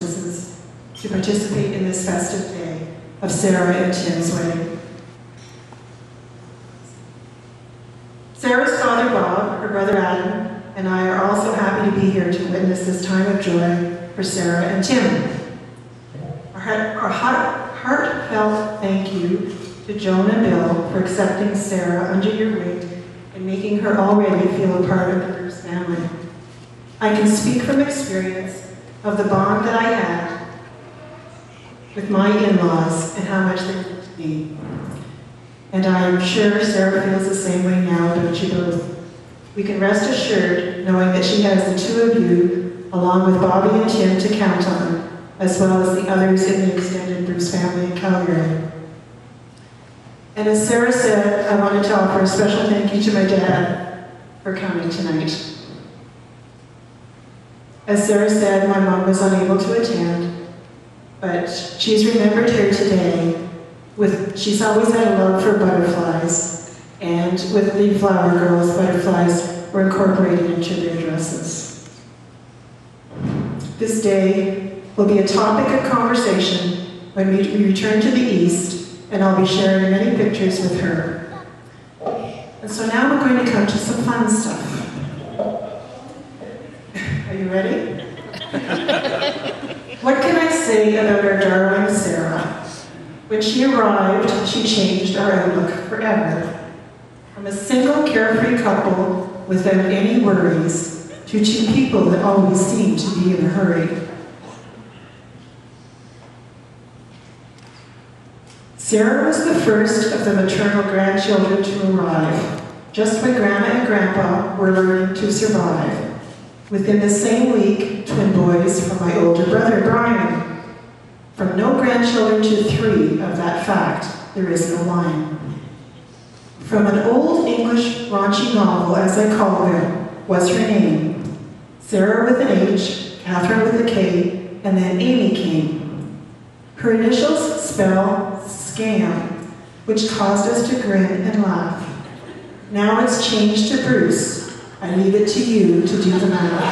to participate in this festive day of Sara and Tim's wedding. Sara's father Bob, her brother Adam, and I are also happy to be here to witness this time of joy for Sara and Tim. Our heartfelt thank you to Joan and Bill for accepting Sara under your wing and making her already feel a part of the Bruce family. I can speak from experience of the bond that I had with my in-laws and how much they meant to me. And I am sure Sara feels the same way now about you both. We can rest assured knowing that she has the two of you, along with Bobby and Tim, to count on, as well as the others in the extended Bruce family in Calgary. And as Sara said, I wanted to offer a special thank you to my dad for coming tonight. As Sara said, my mom was unable to attend, but she's remembered here today. She's always had a love for butterflies, and with the Flower Girls, butterflies were incorporated into their dresses. This day will be a topic of conversation when we return to the East, and I'll be sharing many pictures with her. And so now we're going to come to some fun stuff. Are you ready? What can I say about our darling Sara? When she arrived, she changed our outlook forever. From a single carefree couple without any worries to two people that always seemed to be in a hurry. Sara was the first of the maternal grandchildren to arrive, just when Grandma and Grandpa were learning to survive. Within the same week, twin boys from my older brother, Brian. From no grandchildren to 3 of that fact, there is no line. From an old English raunchy novel, as I call them, was her name. Sara with an H, Catherine with a K, and then Amy came. Her initials spell scam, which caused us to grin and laugh. Now it's changed to Bruce. I leave it to you to do the math.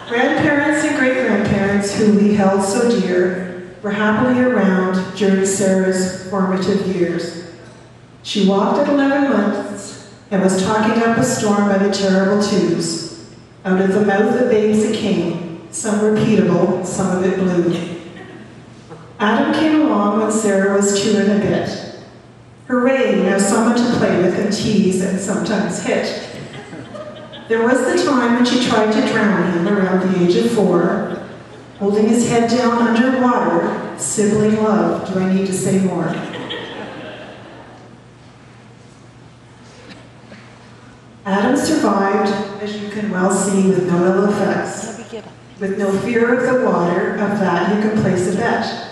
Grandparents and great-grandparents who we held so dear were happily around during Sara's formative years. She walked at 11 months and was talking up a storm by the terrible twos. Out of the mouth of babes it came, some repeatable, some of it blue. Adam came along when Sara was 2 and a bit. Hooray, now someone to play with and tease and sometimes hit. There was the time when she tried to drown him around the age of 4, holding his head down underwater, sibling love, do I need to say more? Adam survived, as you can well see, with no ill effects. With no fear of the water, of that you can place a bet.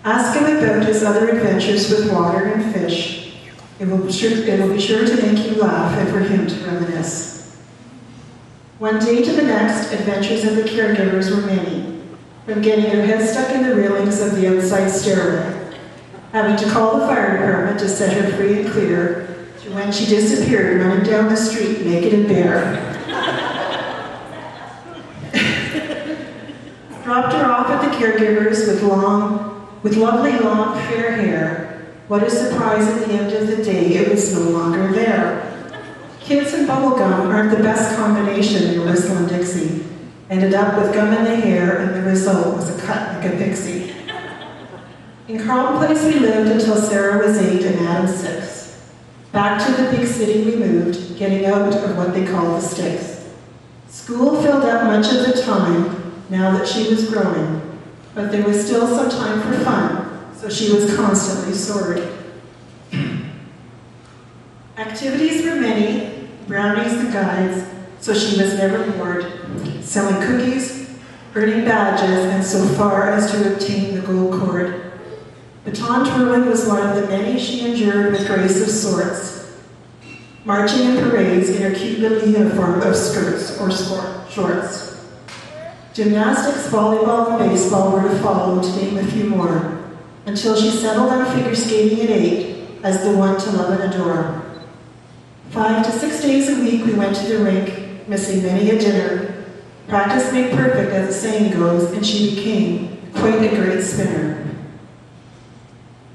Ask him about his other adventures with water and fish. It will be sure to make you laugh and for him to reminisce. One day to the next, adventures of the caregivers were many, from getting her head stuck in the railings of the outside stairway, having to call the fire department to set her free and clear, to when she disappeared running down the street naked and bare. Dropped her off at the caregivers with lovely long fair hair. What a surprise at the end of the day, it was no longer there. Kids and bubblegum aren't the best combination in Whistle and Dixie. Ended up with gum in the hair, and the result was a cut like a pixie. In Carlton Place we lived until Sara was 8 and Adam 6. Back to the big city we moved, getting out of what they call the sticks. School filled up much of the time, now that she was growing, but there was still some time for fun, so she was constantly sorry. Activities were many, brownies and guides, so she was never bored, selling cookies, earning badges, and so far as to obtain the gold cord. Baton twirling was one of the many she endured with grace of sorts, marching in parades in her cute little uniform of skirts or shorts. Gymnastics, volleyball, and baseball were to follow, to name a few more, until she settled on figure skating at 8 as the one to love and adore. 5 to 6 days a week we went to the rink, missing many a dinner, Practice made perfect, as the saying goes, and she became quite a great spinner.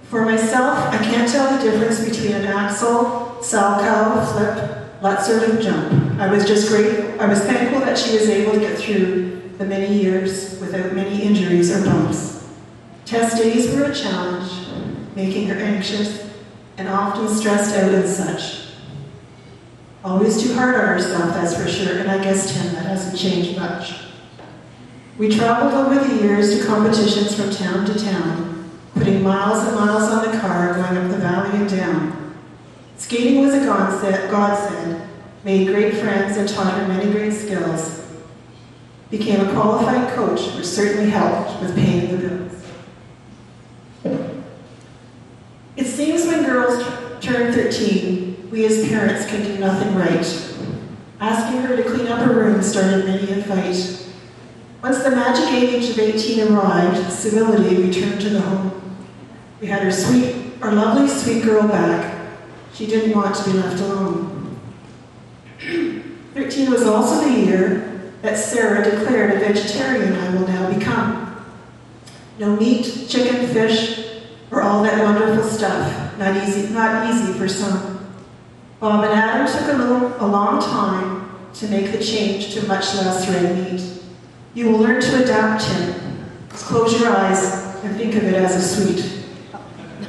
For myself, I can't tell the difference between an axel, salchow, flip, Lutzer loop jump. I was thankful that she was able to get through the many years without many injuries or bumps. Test days were a challenge, making her anxious and often stressed out and such. Always too hard on herself, that's for sure, and I guess, Tim, that hasn't changed much. We traveled over the years to competitions from town to town, putting miles and miles on the car, going up the valley and down. Skating was a godsend, made great friends and taught her many great skills. Became a qualified coach, which certainly helped with paying the bills. It seems when girls turn 13, we as parents can do nothing right. Asking her to clean up her room started many a fight. Once the magic age of 18 arrived, civility returned to the home. We had our lovely sweet girl back. She didn't want to be left alone. 13 was also the year that Sara declared a vegetarian I will now become. No meat, chicken, fish, or all that wonderful stuff. Not easy for some. Bob and Adam took a long time to make the change to much less red meat. You will learn to adapt, Tim. Just close your eyes and think of it as a sweet.